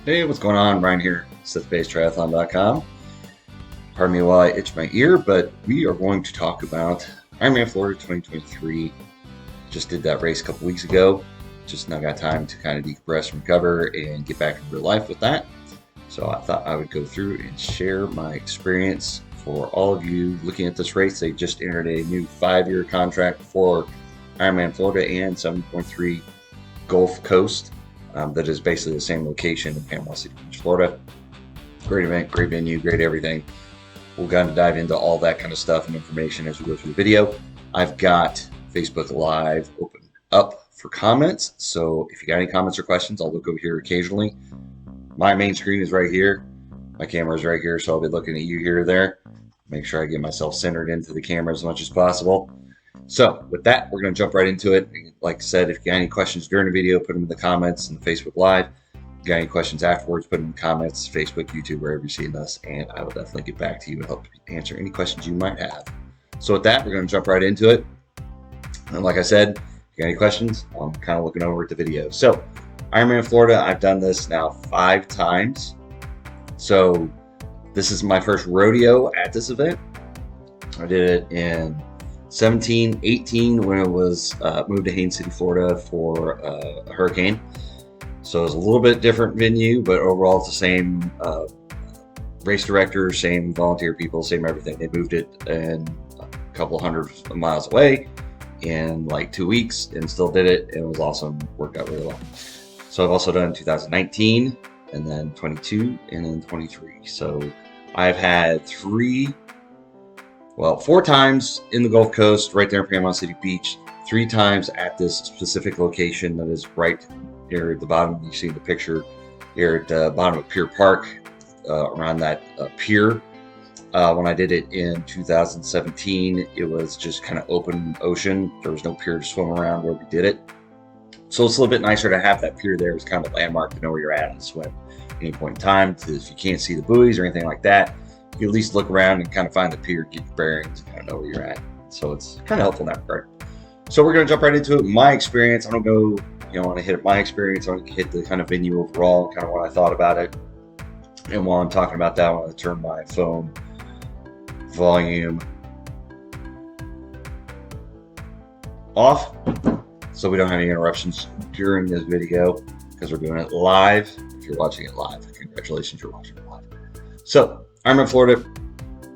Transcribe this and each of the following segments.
Hey, what's going on? Ryan here, SethBasedTriathlon.com. Pardon me while I itch my ear, but we are going to talk about IRONMAN Florida 2023. Just did that race a couple weeks ago. Just now got time to kind of decompress and recover and get back in real life with that. So I thought I would go through and share my experience for all of you looking at this race. They just entered a new 5-year contract for IRONMAN Florida and 7.3 Gulf Coast. That is basically the same location in Panama City Beach, Florida. Great event, great venue, great everything. We'll kind of dive into all that kind of stuff and information as we go through the video. I've got Facebook Live open up for comments. So if you got any comments or questions, I'll look over here occasionally. My main screen is right here. My camera is right here, so I'll be looking at you here or there. Make sure I get myself centered into the camera as much as possible. So with that, we're going to jump right into it. Like I said, if you got any questions during the video, put them in the comments in the Facebook Live. If you got any questions afterwards, put them in the comments, Facebook, YouTube, wherever you're seeing us, and I will definitely get back to you and help answer any questions you might have. So with that, we're going to jump right into it. And like I said, if you got any questions, I'm kind of looking over at the video. So IRONMAN Florida, I've done this now 5 times. So this is my first rodeo at this event. I did it in 17, 18 when it was moved to Haines City, Florida for a hurricane. So it was a little bit different venue, but overall it's the same race director, same volunteer people, same everything. They moved it in a couple hundred miles away in like 2 weeks and still did it. It was awesome, worked out really well. So I've also done 2019 and then 22 and then 23. So I've had 4 times in the Gulf Coast, right there in Panama City Beach, 3 times at this specific location that is right here at the bottom. You see the picture here at the bottom of Pier Park, around that pier. When I did it in 2017, it was just kind of open ocean. There was no pier to swim around where we did it. So it's a little bit nicer to have that pier there as kind of a landmark to know where you're at and swim at any point in time. If you can't see the buoys or anything like that, you at least look around and kind of find the pier, get your bearings, and kind of know where you're at. So it's kind of helpful in that regard. So we're going to jump right into it. My experience, I don't go, want to hit my experience. I want to hit the kind of venue overall, kind of what I thought about it. And while I'm talking about that, I want to turn my phone volume off so we don't have any interruptions during this video because we're doing it live. If you're watching it live, congratulations, you're watching it live. So IRONMAN Florida,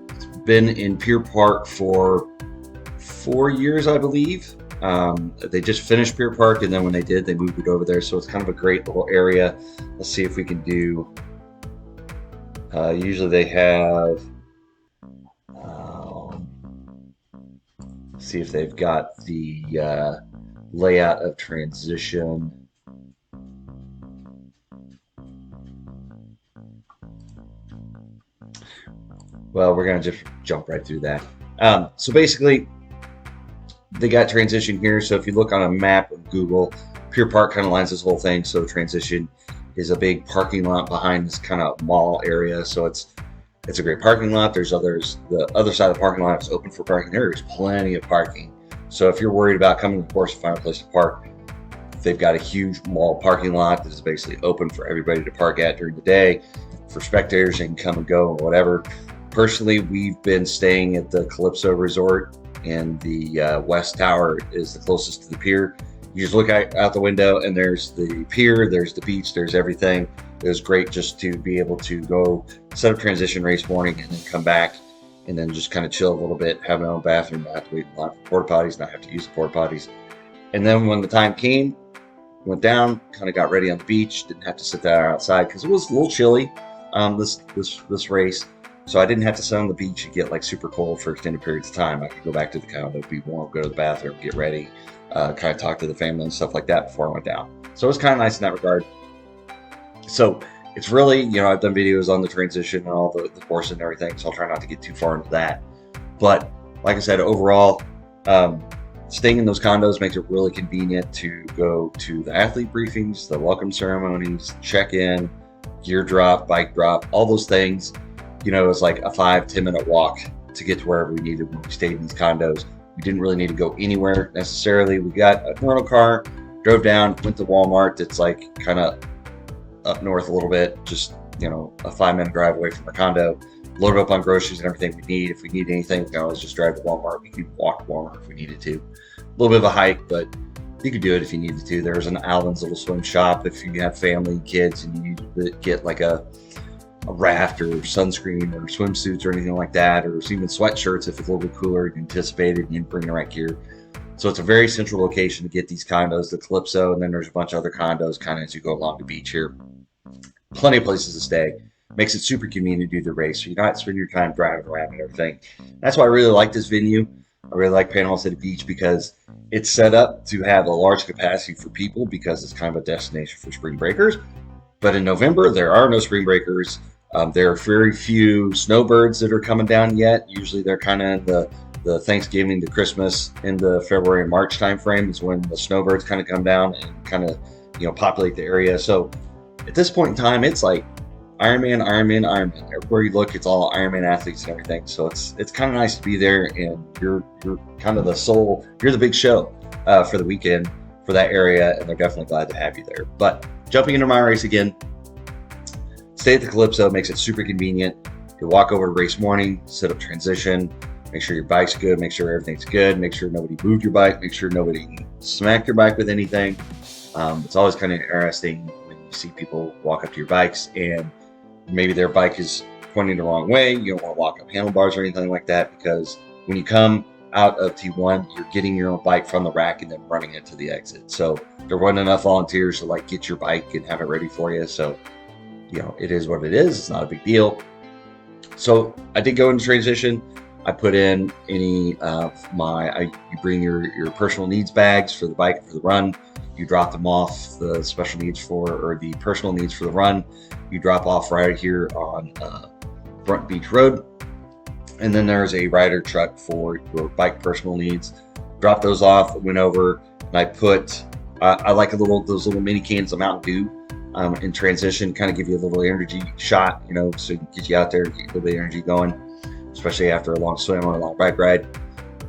it's been in Pier Park for 4 years, I believe. They just finished Pier Park, and then when they did, they moved it over there. So it's kind of a great little area. Let's see if we can do. Usually they have. See if they've got the layout of transition. Well, we're going to just jump right through that. So basically, they got transition here. So if you look on a map of Google, Pier Park kind of lines this whole thing. So transition is a big parking lot behind this kind of mall area. So it's a great parking lot. There's others. The other side of the parking lot is open for parking. There's plenty of parking. So if you're worried about coming to the course to find a place to park, they've got a huge mall parking lot that is basically open for everybody to park at during the day. For spectators, they can come and go or whatever. Personally, we've been staying at the Calypso Resort, and the West Tower is the closest to the pier. You just look out the window, and there's the pier, there's the beach, there's everything. It was great just to be able to go set up transition race morning and then come back and then just kind of chill a little bit, have my own bathroom, not have to wait in line for porta potties, not have to use the porta potties. And then when the time came, went down, kind of got ready on the beach, didn't have to sit there outside because it was a little chilly this race. So I didn't have to sit on the beach and get like super cold for extended periods of time. I could go back to the condo, be warm, go to the bathroom, get ready, kind of talk to the family and stuff like that before I went down. So it was kind of nice in that regard. So it's really, I've done videos on the transition and all the course and everything, so I'll try not to get too far into that. But like I said, overall, staying in those condos makes it really convenient to go to the athlete briefings, the welcome ceremonies, check-in, gear drop, bike drop, all those things. It was like a 5-10 minute walk to get to wherever we needed when we stayed in these condos. We didn't really need to go anywhere necessarily. We got a rental car, drove down, went to Walmart. It's like kind of up north a little bit, just, a 5-minute drive away from our condo. Load up on groceries and everything we need. If we need anything, we can always just drive to Walmart. We can walk to Walmart if we needed to. A little bit of a hike, but you could do it if you needed to. There's an Allen's little swim shop if you have family, kids, and you need to get like a raft or sunscreen or swimsuits or anything like that, or even sweatshirts if it's a little bit cooler than anticipated, and you bring the right gear. So it's a very central location to get these condos, the Calypso, and then there's a bunch of other condos kind of as you go along the beach here. Plenty of places to stay. Makes it super convenient to do the race, so you don't have to spend your time driving around and everything. That's why I really like this venue. I really like Panama City Beach because it's set up to have a large capacity for people because it's kind of a destination for spring breakers. But in November, there are no spring breakers. There are very few snowbirds that are coming down yet. Usually they're kind of the Thanksgiving to Christmas in the February and March timeframe is when the snowbirds kind of come down and kind of, populate the area. So at this point in time, it's like Ironman. Everywhere you look, it's all Ironman athletes and everything. So it's kind of nice to be there, and you're kind of you're the big show for the weekend for that area, and they're definitely glad to have you there. But jumping into my race again, stay at the Calypso makes it super convenient. You walk over to race morning, set up transition, make sure your bike's good, make sure everything's good, make sure nobody moved your bike, make sure nobody smacked your bike with anything. It's always kind of interesting when you see people walk up to your bikes and maybe their bike is pointing the wrong way. You don't want to walk up handlebars or anything like that, because when you come out of T1, you're getting your own bike from the rack and then running it to the exit. So there weren't enough volunteers to get your bike and have it ready for you. So, it is what it is. It's not a big deal. So I did go into transition. I put in any of you bring your personal needs bags for the bike and for the run. You drop them off, the special needs or the personal needs for the run. You drop off right here on Front Beach Road. And then there's a rider truck for your bike personal needs. Drop those off, went over, and I put, I like those little mini cans of Mountain Dew in transition, kind of give you a little energy shot, so it can get you out there, get a little bit of energy going, especially after a long swim or a long bike ride.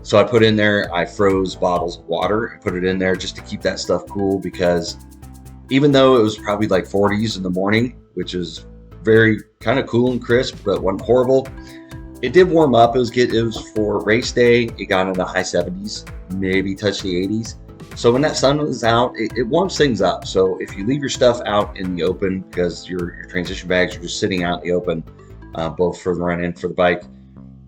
So I put in there, I froze bottles of water and put it in there just to keep that stuff cool, because even though it was probably like 40s in the morning, which is very kind of cool and crisp, but wasn't horrible, it did warm up. It was for race day. It got in the high 70s, maybe touched the 80s. So when that sun was out, it warms things up. So if you leave your stuff out in the open, because your transition bags are just sitting out in the open, both for the run and for the bike,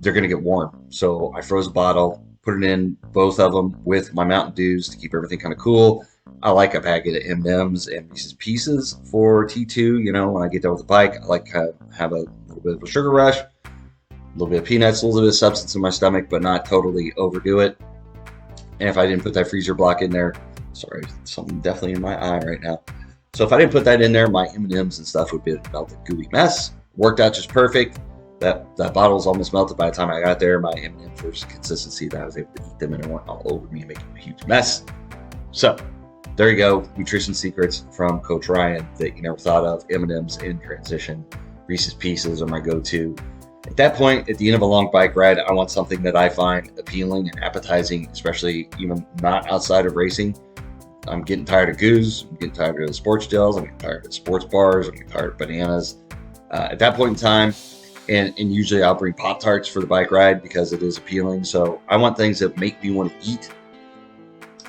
they're going to get warm. So I froze a bottle, put it in both of them with my Mountain Dews to keep everything kind of cool. I like a packet of M&Ms and Reese's Pieces for T2. When I get done with the bike, I like to have a little bit of a sugar rush, a little bit of peanuts, a little bit of substance in my stomach, but not totally overdo it. And if I didn't put that freezer block in there, sorry, something definitely in my eye right now. So if I didn't put that in there, my M&Ms and stuff would be a melted gooey mess. Worked out just perfect. That bottle's almost melted by the time I got there. My M&Ms were consistency that I was able to eat them and it went all over me, making a huge mess. So there you go, nutrition secrets from Coach Ryan that you never thought of. M&Ms in transition. Reese's Pieces are my go-to. At that point, at the end of a long bike ride, I want something that I find appealing and appetizing, especially even not outside of racing. I'm getting tired of goos. I'm getting tired of the sports gels. I'm getting tired of sports bars. I'm getting tired of bananas. At that point in time, and usually I'll bring Pop-Tarts for the bike ride because it is appealing. So I want things that make me want to eat,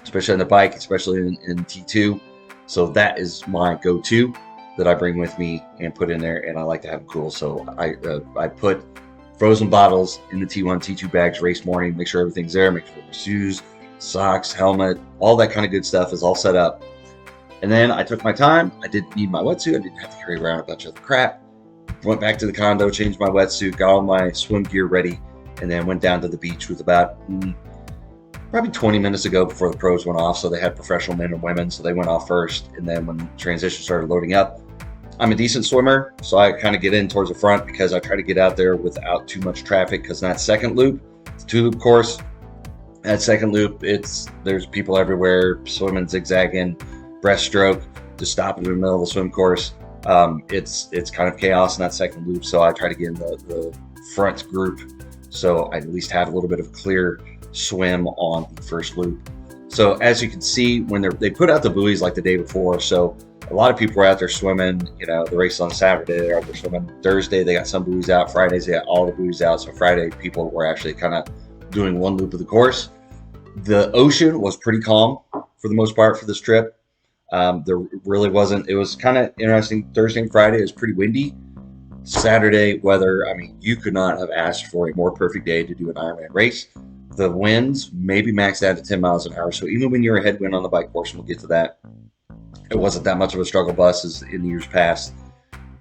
especially on the bike, especially in T2. So that is my go-to that I bring with me and put in there, and I like to have them cool. So I put frozen bottles in the T1, T2 bags race morning, make sure everything's there, make sure my shoes, socks, helmet, all that kind of good stuff is all set up. And then I took my time. I didn't need my wetsuit. I didn't have to carry around a bunch of crap. Went back to the condo, changed my wetsuit, got all my swim gear ready, and then went down to the beach with about probably 20 minutes ago before the pros went off. So they had professional men and women, so they went off first. And then when transition started loading up, I'm a decent swimmer, so I kind of get in towards the front because I try to get out there without too much traffic, because in that second loop, it's a 2-loop course. That second loop, there's people everywhere, swimming, zigzagging, breaststroke, just stopping in the middle of the swim course. It's kind of chaos in that second loop, so I try to get in the front group so I at least have a little bit of a clear swim on the first loop. So as you can see, when they put out the buoys like the day before, so a lot of people were out there swimming. You know, the race on Saturday, they're out there swimming. Thursday, they got some buoys out. Fridays, they got all the buoys out. So Friday, people were actually kind of doing one loop of the course. The ocean was pretty calm for the most part for this trip. There really wasn't. It was kind of interesting. Thursday and Friday, it was pretty windy. Saturday, weather, I mean, you could not have asked for a more perfect day to do an Ironman race. The winds maybe maxed out at 10 miles an hour. So even when you're a headwind on the bike course, and we'll get to that, it wasn't that much of a struggle bus as in years past.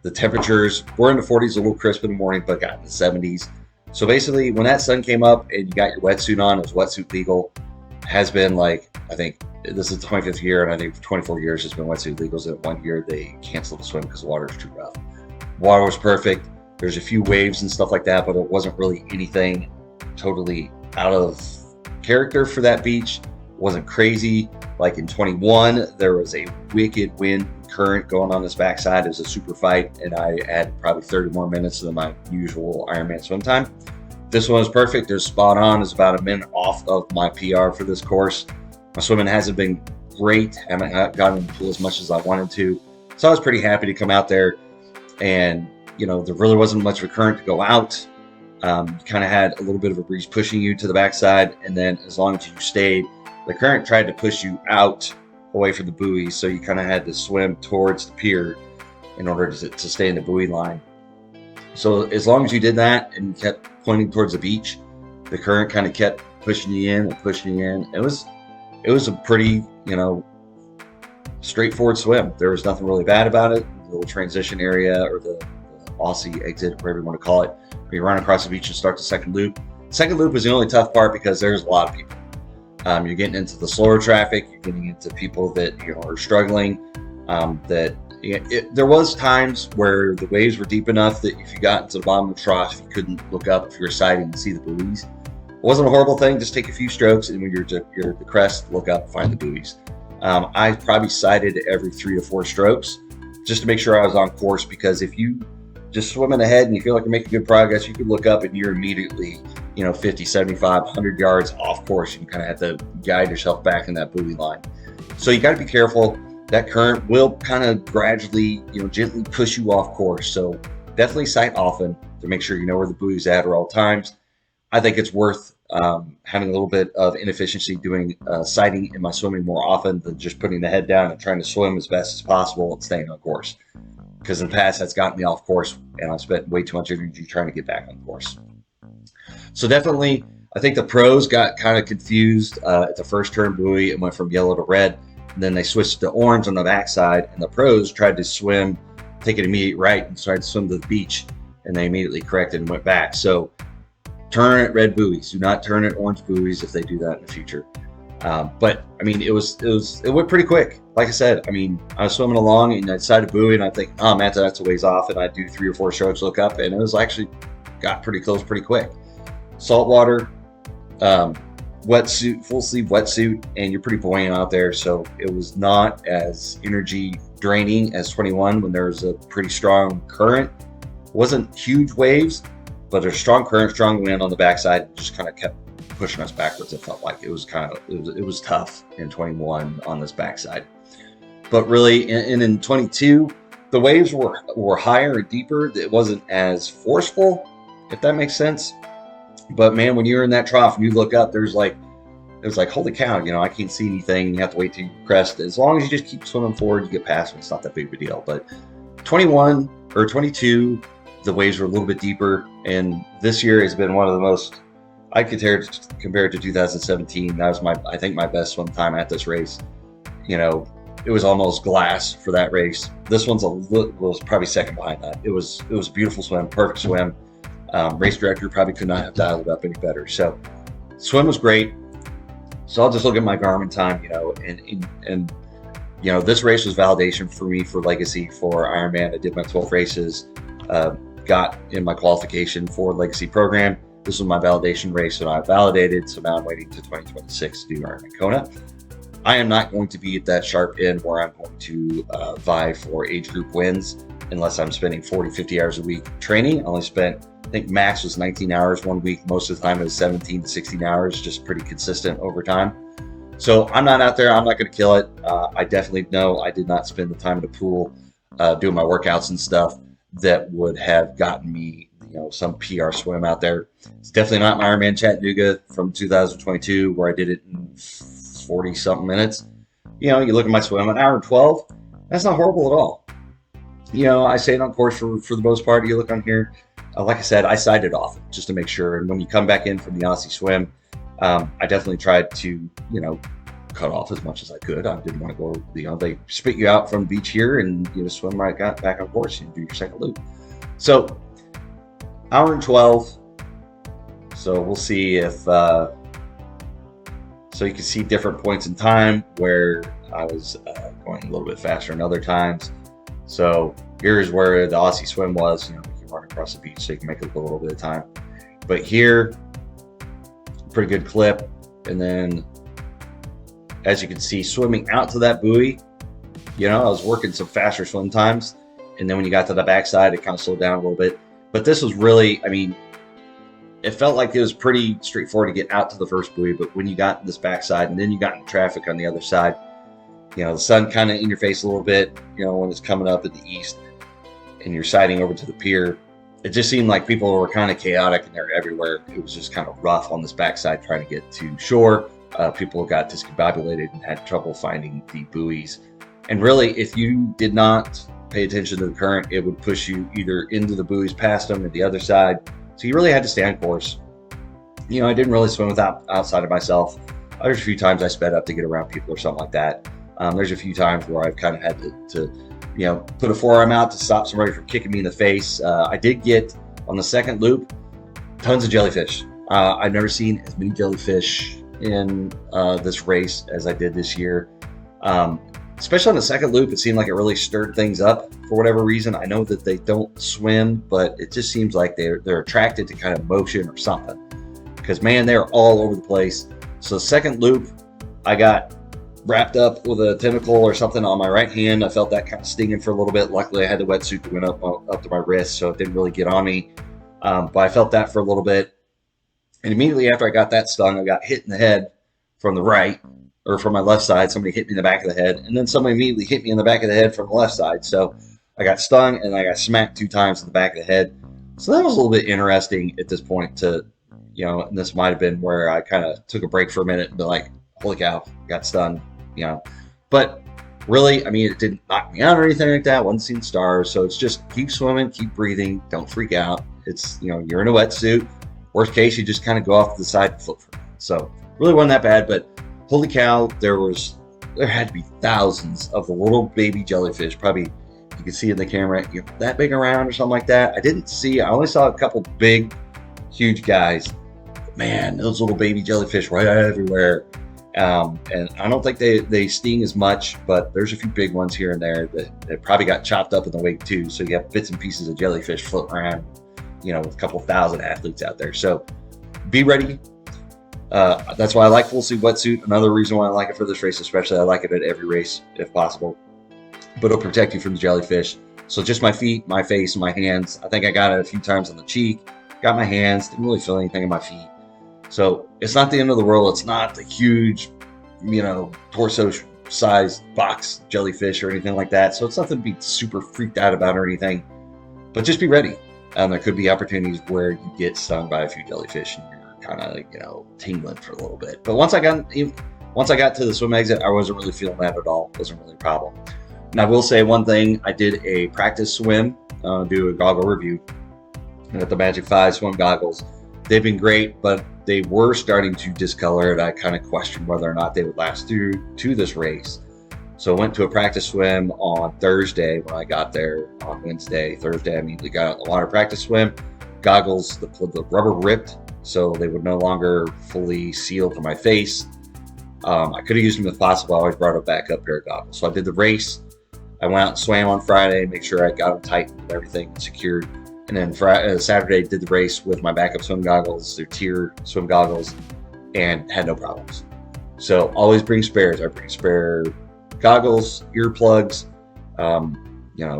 The temperatures were in the 40s, a little crisp in the morning, but got in the 70s. So basically, when that sun came up and you got your wetsuit on, it was wetsuit legal. Has been like, I think this is the 25th year, and I think for 24 years it's been wetsuit legal. So 1 year they canceled the swim because the water was too rough. Water was perfect. There's a few waves and stuff like that, but it wasn't really anything totally out of character for that beach. It wasn't crazy. Like in 21, there was a wicked wind current going on this backside. It was a super fight, and I had probably 30 more minutes than my usual Ironman swim time. This one was perfect. It was spot on. It's about a minute off of my PR for this course. My swimming hasn't been great. I haven't gotten in the pool as much as I wanted to. So I was pretty happy to come out there. And, you know, there really wasn't much of a current to go out. You kind of had a little bit of a breeze pushing you to the backside. And then as long as you stayed, the current tried to push you out away from the buoy. So you kind of had to swim towards the pier in order to stay in the buoy line. So as long as you did that and you kept pointing towards the beach, the current kind of kept pushing you in and pushing you in. It was a pretty, you know, straightforward swim. There was nothing really bad about it. The little transition area, or the Aussie exit, whatever you want to call it, where you run across the beach and start the second loop. Second loop is the only tough part because there's a lot of people. You're getting into the slower traffic. You're getting into people that, you know, are struggling. There was times where the waves were deep enough that if you got into the bottom of the trough, you couldn't look up if you were sighting and see the buoys. It wasn't a horrible thing. Just take a few strokes, and when you're at the crest, look up, find the buoys. I probably sighted every 3 to 4 strokes just to make sure I was on course, because if you just swimming ahead and you feel like you're making good progress, you could look up and you're immediately, you know, 50, 75, 100 yards off course. You kind of have to guide yourself back in that buoy line. So you got to be careful. That current will kind of gradually, you know, gently push you off course. So definitely sight often to make sure you know where the buoy's at at all times. I think it's worth having a little bit of inefficiency doing sighting in my swimming more often than just putting the head down and trying to swim as best as possible and staying on course. Because in the past, that's gotten me off course, and I've spent way too much energy trying to get back on course. So definitely, I think the pros got kind of confused at the first turn buoy. It went from yellow to red, and then they switched to orange on the backside, and the pros tried to swim, take an immediate right, and tried to swim to the beach, and they immediately corrected and went back. So turn at red buoys. Do not turn at orange buoys if they do that in the future. But I mean, it went pretty quick. Like I said, I mean, I was swimming along and I decided to buoy, and I think, oh, man, that's a ways off, and I do 3 or 4 strokes, look up, and it was actually got pretty close pretty quick. Saltwater, wetsuit, full sleeve wetsuit, and you're pretty buoyant out there, so it was not as energy draining as 21 when there was a pretty strong current. It wasn't huge waves, but there's strong current, strong wind on the backside, and just kind of kept pushing us backwards. It felt like it was tough in 21 on this backside. But really, in 22, the waves were higher and deeper. It wasn't as forceful, if that makes sense. But man, when you're in that trough and you look up, it was like, holy cow, you know, I can't see anything. You have to wait till you crest. As long as you just keep swimming forward, you get past them. It's not that big of a deal. But 21 or 22, the waves were a little bit deeper. And this year has been one of the most, I compared to 2017. That was I think my best swim time at this race. You know, it was almost glass for that race. This one's was probably second behind that. It was a beautiful swim, perfect swim. Race director probably could not have dialed it up any better. So swim was great. So I'll just look at my Garmin time, you know, and you know, this race was validation for me for Legacy for Ironman. I did my 12 races, got in my qualification for Legacy program. This was my validation race, and I validated. So now I'm waiting to 2026 to do Ironman Kona. I am not going to be at that sharp end where I'm going to vie for age group wins unless I'm spending 40, 50 hours a week training. I only spent, I think max was 19 hours one week. Most of the time it was 17 to 16 hours, just pretty consistent over time. So I'm not out there. I'm not going to kill it. I definitely know I did not spend the time in the pool doing my workouts and stuff that would have gotten me, some PR swim out there. It's definitely not my Ironman Chattanooga from 2022 where I did it in 40 something minutes. You look at my swim, an hour and 12. That's not horrible at all. I stayed on course for the most part. You look on here, like I said, I sided off just to make sure. And when you come back in from the Aussie swim, I definitely tried to, cut off as much as I could. I didn't want to go, they spit you out from the beach here and you swim right back on course and do your second loop. So, hour and 12. So we'll see if, so you can see different points in time where I was going a little bit faster than other times. So here's where the Aussie swim was. You can run across the beach so you can make a little bit of time. But here, pretty good clip. And then, as you can see, swimming out to that buoy, I was working some faster swim times. And then when you got to the backside, it kind of slowed down a little bit. But this was really, it felt like it was pretty straightforward to get out to the first buoy. But when you got this backside and then you got in traffic on the other side, the sun kind of in your face a little bit, when it's coming up at the east and you're siding over to the pier, it just seemed like people were kind of chaotic and they're everywhere. It was just kind of rough on this backside trying to get to shore. People got discombobulated and had trouble finding the buoys. And really, if you did not pay attention to the current, it would push you either into the buoys past them or the other side. So you really had to stay on course. I didn't really swim outside of myself. There's a few times I sped up to get around people or something like that. There's a few times where I've kind of had to put a forearm out to stop somebody from kicking me in the face. I did get, on the second loop, tons of jellyfish. I've never seen as many jellyfish in this race as I did this year. Especially on the second loop, it seemed like it really stirred things up for whatever reason. I know that they don't swim, but it just seems like they're attracted to kind of motion or something. Because, man, they're all over the place. So second loop, I got wrapped up with a tentacle or something on my right hand. I felt that kind of stinging for a little bit. Luckily, I had the wetsuit that went up to my wrist, so it didn't really get on me. But I felt that for a little bit. And immediately after I got that stung, I got hit in the head from the right, or from my left side. Somebody hit me in the back of the head, and then somebody immediately hit me in the back of the head from the left side. So I got stung, and I got smacked 2 times in the back of the head. So that was a little bit interesting at this point to, and this might have been where I kind of took a break for a minute and be like, holy cow, got stung, But really, it didn't knock me out or anything like that. Wasn't seeing stars. So it's just keep swimming, keep breathing, don't freak out. It's, you're in a wetsuit. Worst case, you just kind of go off to the side and float for a minute. So really wasn't that bad, but holy cow, there had to be thousands of the little baby jellyfish. Probably you can see in the camera, that big around or something like that. I only saw a couple big, huge guys. But man, those little baby jellyfish right everywhere. And I don't think they sting as much, but there's a few big ones here and there that probably got chopped up in the wake too. So you have bits and pieces of jellyfish floating around, with a couple thousand athletes out there. So be ready. That's why I like full suit wetsuit. Another reason why I like it for this race, especially, I like it at every race if possible. But it'll protect you from the jellyfish. So just my feet, my face, and my hands. I think I got it a few times on the cheek. Got my hands. Didn't really feel anything in my feet. So it's not the end of the world. It's not the huge, torso-sized box jellyfish or anything like that. So it's nothing to be super freaked out about or anything. But just be ready. There could be opportunities where you get stung by a few jellyfish and you're kind of, tingling for a little bit. But once I got to the swim exit, I wasn't really feeling that at all. It wasn't really a problem. And I will say one thing: I did a practice swim, do a goggle review, and at the Magic 5 swim goggles. They've been great, but they were starting to discolor, and I kind of questioned whether or not they would last through to this race. So I went to a practice swim on Thursday when I got there on Wednesday. Thursday, I immediately got out in the water, practice swim. Goggles, the rubber ripped, so they would no longer fully seal for my face. I could have used them if possible. I always brought a backup pair of goggles. So I did the race. I went out and swam on Friday, make sure I got them tightened and everything secured. And then Saturday, did the race with my backup swim goggles, their tier swim goggles, and had no problems. So always bring spares. I bring spare goggles, earplugs,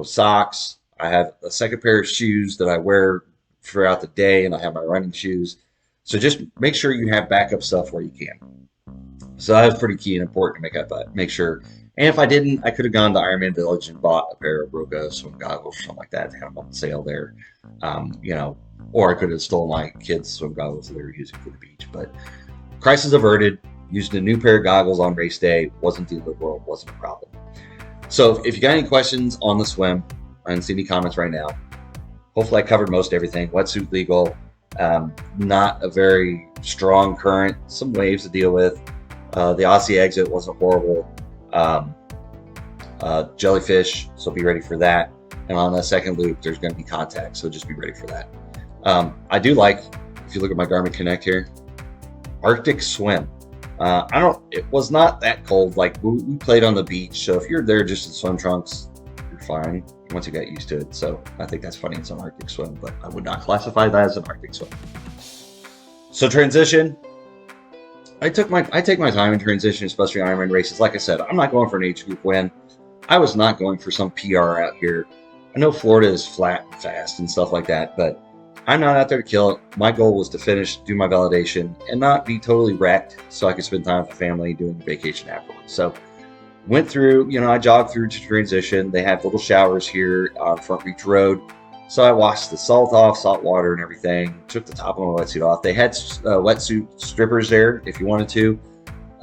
socks. I have a second pair of shoes that I wear throughout the day, and I have my running shoes. So just make sure you have backup stuff where you can. So that was pretty key and important to make sure. And if I didn't, I could have gone to Ironman Village and bought a pair of Roga swim goggles or something like that. They had them on sale there, you know, or I could have stolen my kids' swim goggles that they were using for the beach. But crisis averted. Used a new pair of goggles on race day. Wasn't the end of the world. Wasn't a problem. So if you got any questions on the swim, I didn't see any comments right now. Hopefully I covered most everything. Wetsuit legal. Not a very strong current. Some waves to deal with. The Aussie exit wasn't horrible. Jellyfish, so be ready for that. And on the second loop, there's going to be contact, so just be ready for that. I do like, if you look at my Garmin Connect here, Arctic swim. It was not that cold. Like we played on the beach, so if you're there just in swim trunks, you're fine once you get used to it. So I think that's funny. It's an Arctic swim, but I would not classify that as an Arctic swim. So transition. I take my time in transition, especially Ironman races. Like I said, I'm not going for an age group win. I was not going for some PR out here. I know Florida is flat and fast and stuff like that, but I'm not out there to kill it. My goal was to finish, do my validation, and not be totally wrecked so I could spend time with the family doing the vacation afterwards. So went through, I jogged through to transition. They have little showers here on Front Reach Road. So I washed the salt off, salt water and everything, took the top of my wetsuit off. They had wetsuit strippers there if you wanted to,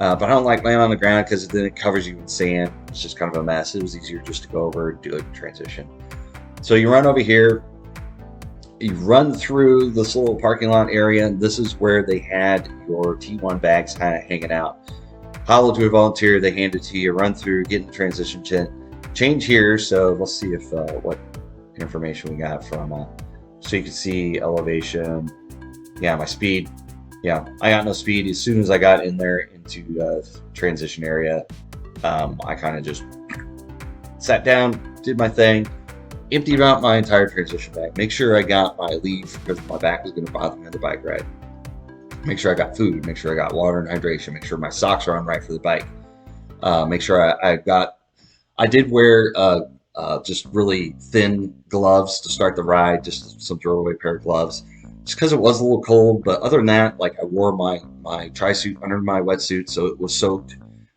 but I don't like laying on the ground because then it covers you in sand. It's just kind of a mess. It was easier just to go over and do a transition. So you run over here, you run through this little parking lot area, and this is where they had your T1 bags kind of hanging out. Hollow to a volunteer, they hand it to you, run through, get in the transition change here. So let's see if what information we got from so you can see elevation. Yeah, my speed. Yeah, I got no speed. As soon as I got in there into the transition area, I kind of just sat down, did my thing, emptied out my entire transition bag. Make sure I got my leave because my back was going to bother me on the bike ride. Make sure I got food. Make sure I got water and hydration. Make sure my socks are on right for the bike. Make sure I did wear just really thin gloves to start the ride, just some throwaway pair of gloves, just because it was a little cold. But other than that, like I wore my tri-suit under my wetsuit, so it was soaked.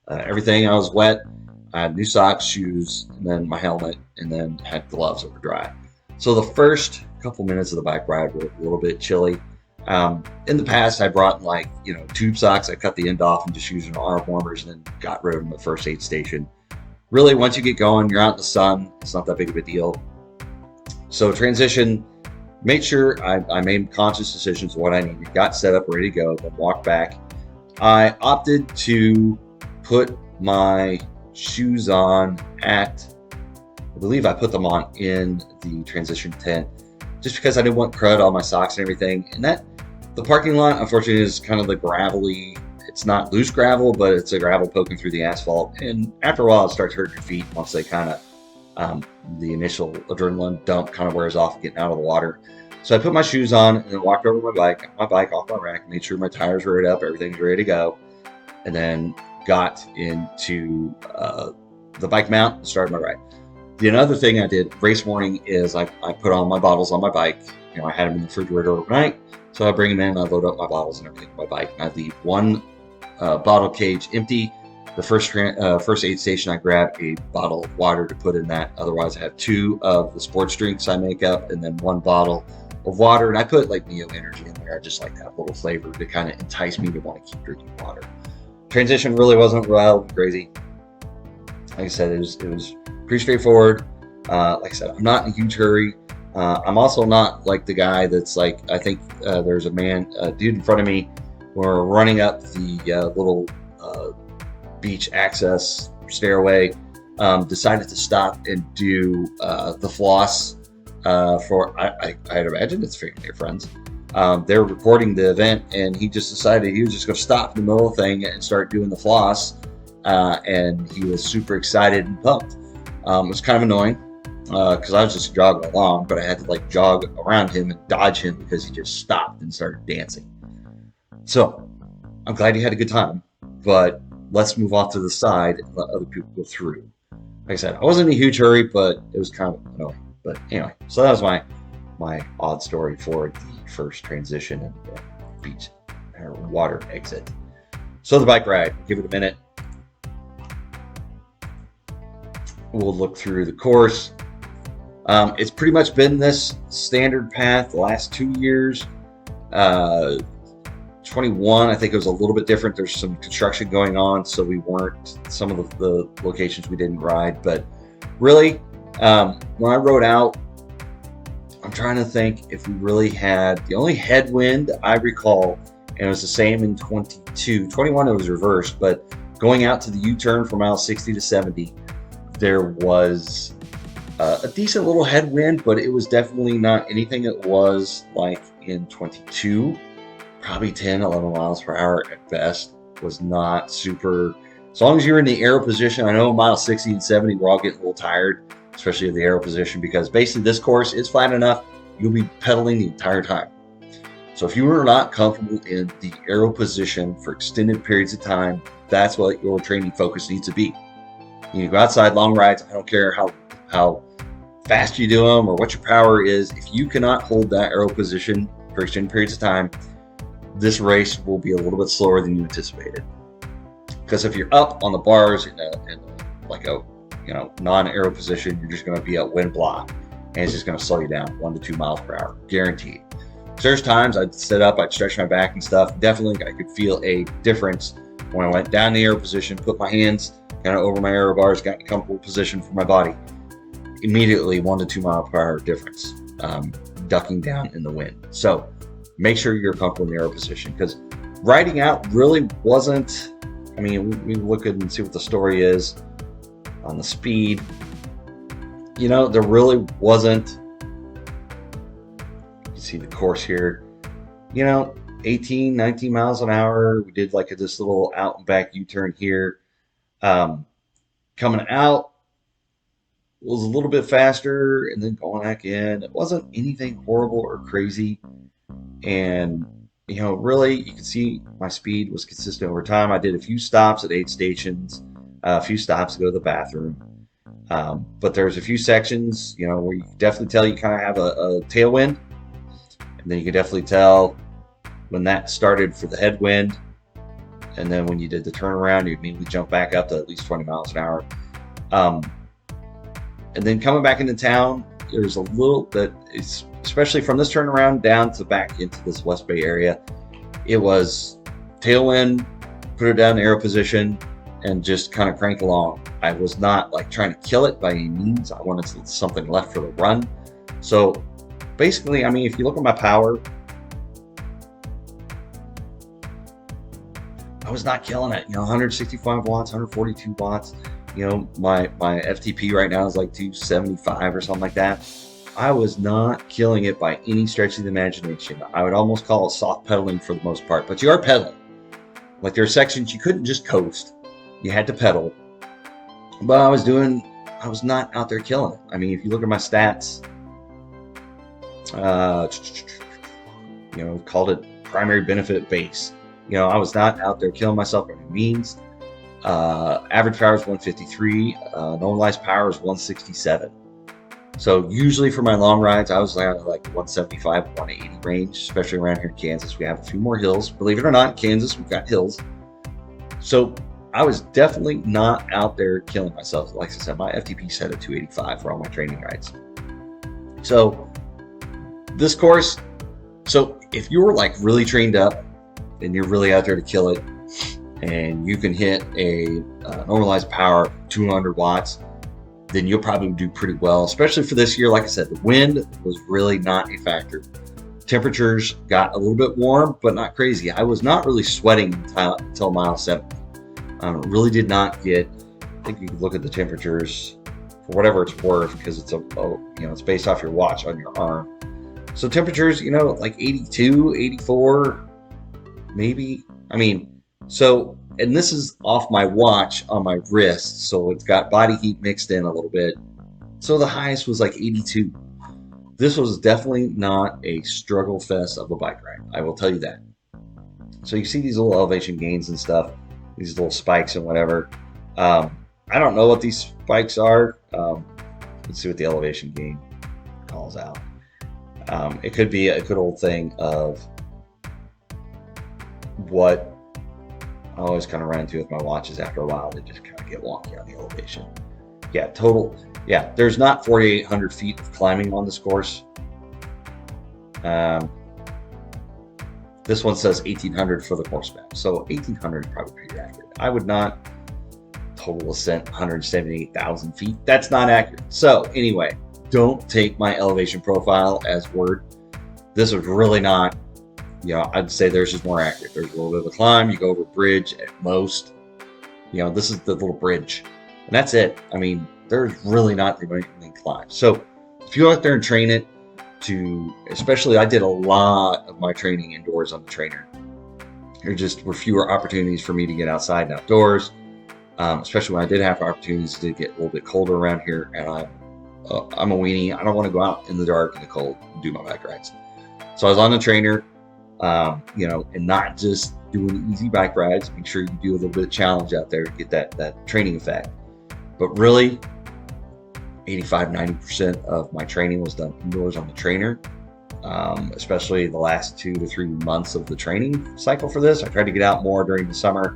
Everything, I was wet. I had new socks, shoes, and then my helmet, and then had gloves that were dry. So the first couple minutes of the bike ride were a little bit chilly. In the past, I brought tube socks. I cut the end off and just used arm warmers, and then got rid of them at the first aid station. Really, once you get going, you're out in the sun. It's not that big of a deal. So transition, made sure I made conscious decisions of what I needed, got set up, ready to go, then walked back. I opted to put my shoes on I believe I put them on in the transition tent, just because I didn't want crud on my socks and everything. And the parking lot, unfortunately, is kind of the gravelly. It's not loose gravel, but it's a gravel poking through the asphalt. And after a while, it starts hurting your feet once they kind of, the initial adrenaline dump kind of wears off getting out of the water. So I put my shoes on and then walked over got my bike off my rack, made sure my tires were right up, everything's ready to go. And then got into the bike mount and started my ride. The another thing I did race morning is I put all my bottles on my bike. I had them in the refrigerator overnight. So I bring them in, I load up my bottles and everything on my bike. And I leave one bottle cage empty. The first aid station, I grab a bottle of water to put in that. Otherwise, I have 2 of the sports drinks I make up, and then 1 bottle of water. And I put like Neo Energy in there. I just like that little flavor to kind of entice me to want to keep drinking water. Transition really wasn't wild, crazy. Like I said, it was pretty straightforward. Like I said, I'm not in a huge hurry. I'm also not like the guy that's like, I think there's a dude in front of me. We're running up the little beach access stairway. Decided to stop and do the floss for, I'd imagine it's family or friends. They're recording the event, and he just decided he was just going to stop in the middle of the thing and start doing the floss. And he was super excited and pumped. It was kind of annoying because I was just jogging along, but I had to like jog around him and dodge him because he just stopped and started dancing. So I'm glad he had a good time, but let's move off to the side and let other people go through. Like I said, I wasn't in a huge hurry, but it was kind of annoying. But anyway, so that was my odd story for the first transition and beach or water exit. So the bike ride, give it a minute. We'll look through the course. It's pretty much been this standard path the last 2 years. 21, I think it was a little bit different. There's some construction going on, so we weren't, some of the locations we didn't ride. But really, when I rode out, I'm trying to think if we really had, the only headwind I recall, and it was the same in 22. 21, it was reversed, but going out to the U-turn from mile 60 to 70, there was a decent little headwind, but it was definitely not anything it was like in 22. Probably 10, 11 miles per hour at best. Was not super, as long as you're in the aero position. I know mile 60 and 70, we're all getting a little tired, especially in the aero position, because basically this course is flat enough, you'll be pedaling the entire time. So if you are not comfortable in the aero position for extended periods of time, that's what your training focus needs to be. You go outside, long rides, I don't care how fast you do them or what your power is. If you cannot hold that aero position for extended periods of time, this race will be a little bit slower than you anticipated. Because if you're up on the bars in like a non-aero position, you're just going to be a wind block, and it's just going to slow you down 1 to 2 miles per hour, guaranteed. So there's times I'd sit up, I'd stretch my back and stuff. Definitely, I could feel a difference when I went down the aero position, put my hands kind of over my aero bars, got in a comfortable position for my body. Immediately, 1 to 2 mile per hour difference, ducking down in the wind. So make sure you're comfortable in the aero position, because riding out really wasn't, I mean, we look at and see what the story is on the speed. There really wasn't, you see the course here, 18, 19 miles an hour. We did like this little out and back U-turn here. Coming out was a little bit faster, and then going back in. It wasn't anything horrible or crazy. And, really, you can see my speed was consistent over time. I did a few stops at aid stations, a few stops to go to the bathroom. But there's a few sections, where you can definitely tell you kind of have a tailwind. And then you can definitely tell when that started for the headwind. And then when you did the turnaround, you immediately jump back up to at least 20 miles an hour. And then coming back into town, there's a little bit, especially from this turnaround down to back into this West Bay area, it was tailwind, put it down in aero position, and just kind of crank along. I was not like trying to kill it by any means. I wanted something left for the run. So basically, I mean, if you look at my power, I was not killing it. 165 watts, 142 watts. My FTP right now is like 275 or something like that. I was not killing it by any stretch of the imagination. I would almost call it soft pedaling for the most part, but you are pedaling. Like, there are sections you couldn't just coast. You had to pedal. But I was not out there killing it. I mean, if you look at my stats, called it primary benefit base. I was not out there killing myself by any means. Average power is 153. Normalized power is 167. So usually for my long rides, I was around like 175, 180 range, especially around here in Kansas. We have a few more hills. Believe it or not, in Kansas, we've got hills. So I was definitely not out there killing myself. Like I said, my FTP set at 285 for all my training rides. So this course, so if you're like really trained up and you're really out there to kill it, and you can hit a normalized power of 200 watts, then you'll probably do pretty well, especially for this year. Like I said, the wind was really not a factor. Temperatures got a little bit warm, but not crazy. I was not really sweating until mile 7. Really did not get, I think you could look at the temperatures for whatever it's worth, because it's based off your watch on your arm. So temperatures, like 82, 84, maybe. I mean, so, and this is off my watch on my wrist, so it's got body heat mixed in a little bit. So the highest was like 82. This was definitely not a struggle fest of a bike ride, I will tell you that. So you see these little elevation gains and stuff, these little spikes and whatever. I don't know what these spikes are. Let's see what the elevation gain calls out. It could be a good old thing of what always kind of run into with my watches after a while. They just kind of get wonky on the elevation. Yeah, total. Yeah, there's not 4,800 feet of climbing on this course. This one says 1,800 for the course map. So 1,800 is probably pretty accurate. I would not total ascent 178,000 feet. That's not accurate. So anyway, don't take my elevation profile as word. This is really not, I'd say theirs is more accurate. There's a little bit of a climb. You go over a bridge at most. This is the little bridge. And that's it. I mean, there's really not the main climb. So if you go out there and train it especially I did a lot of my training indoors on the trainer. There just were fewer opportunities for me to get outside and outdoors, especially when I did have opportunities to get a little bit colder around here. And I'm a weenie. I don't want to go out in the dark and the cold and do my bike rides. So I was on the trainer, and not just doing easy bike rides. Make sure you do a little bit of challenge out there to get that training effect. But really, 85-90% of my training was done indoors on the trainer, especially the last 2 to 3 months of the training cycle for this. I tried to get out more during the summer,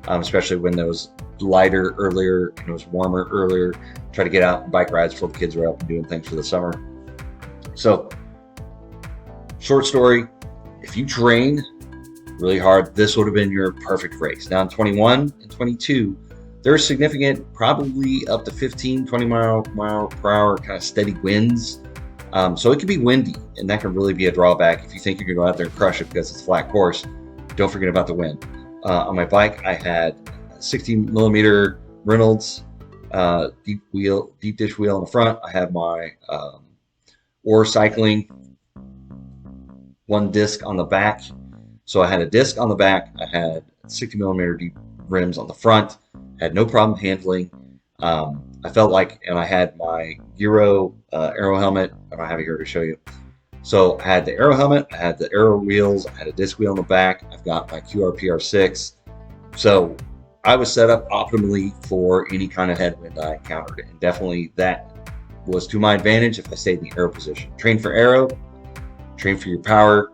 especially when it was lighter earlier and it was warmer earlier. Try to get out and bike rides before the kids were out and doing things for the summer. So, short story, if you train really hard, this would have been your perfect race. Now in 21 and 22, there's significant, probably up to 15, 20 mile per hour kind of steady winds. So it can be windy, and that can really be a drawback. If you think you're going to go out there and crush it because it's a flat course, don't forget about the wind. On my bike, I had 60 millimeter Reynolds deep dish wheel in the front. I had my Ore cycling one disc on the back. So I had a disc on the back. I had 60 millimeter deep rims on the front. Had no problem handling. I felt like, and I had my Euro aero helmet. I don't have it here to show you. So I had the aero helmet, I had the aero wheels, I had a disc wheel on the back. I've got my QRPR6. So I was set up optimally for any kind of headwind I encountered. And definitely that was to my advantage if I stayed in the aero position. Train for aero, train for your power,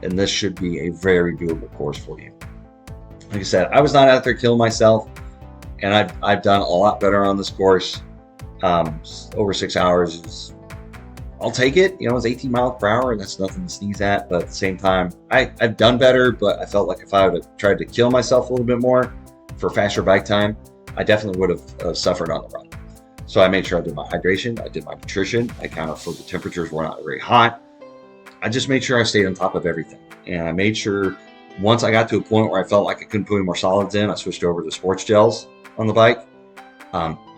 and this should be a very doable course for you. Like I said, I was not out there killing myself, and I've done a lot better on this course. Over 6 hours is, I'll take it. It's 18 miles per hour, and that's nothing to sneeze at. But at the same time, I've done better, but I felt like if I would have tried to kill myself a little bit more for faster bike time, I definitely would have suffered on the run. So I made sure I did my hydration, I did my nutrition, I accounted for the temperatures were not very hot. I just made sure I stayed on top of everything. And I made sure once I got to a point where I felt like I couldn't put any more solids in, I switched over to sports gels on the bike.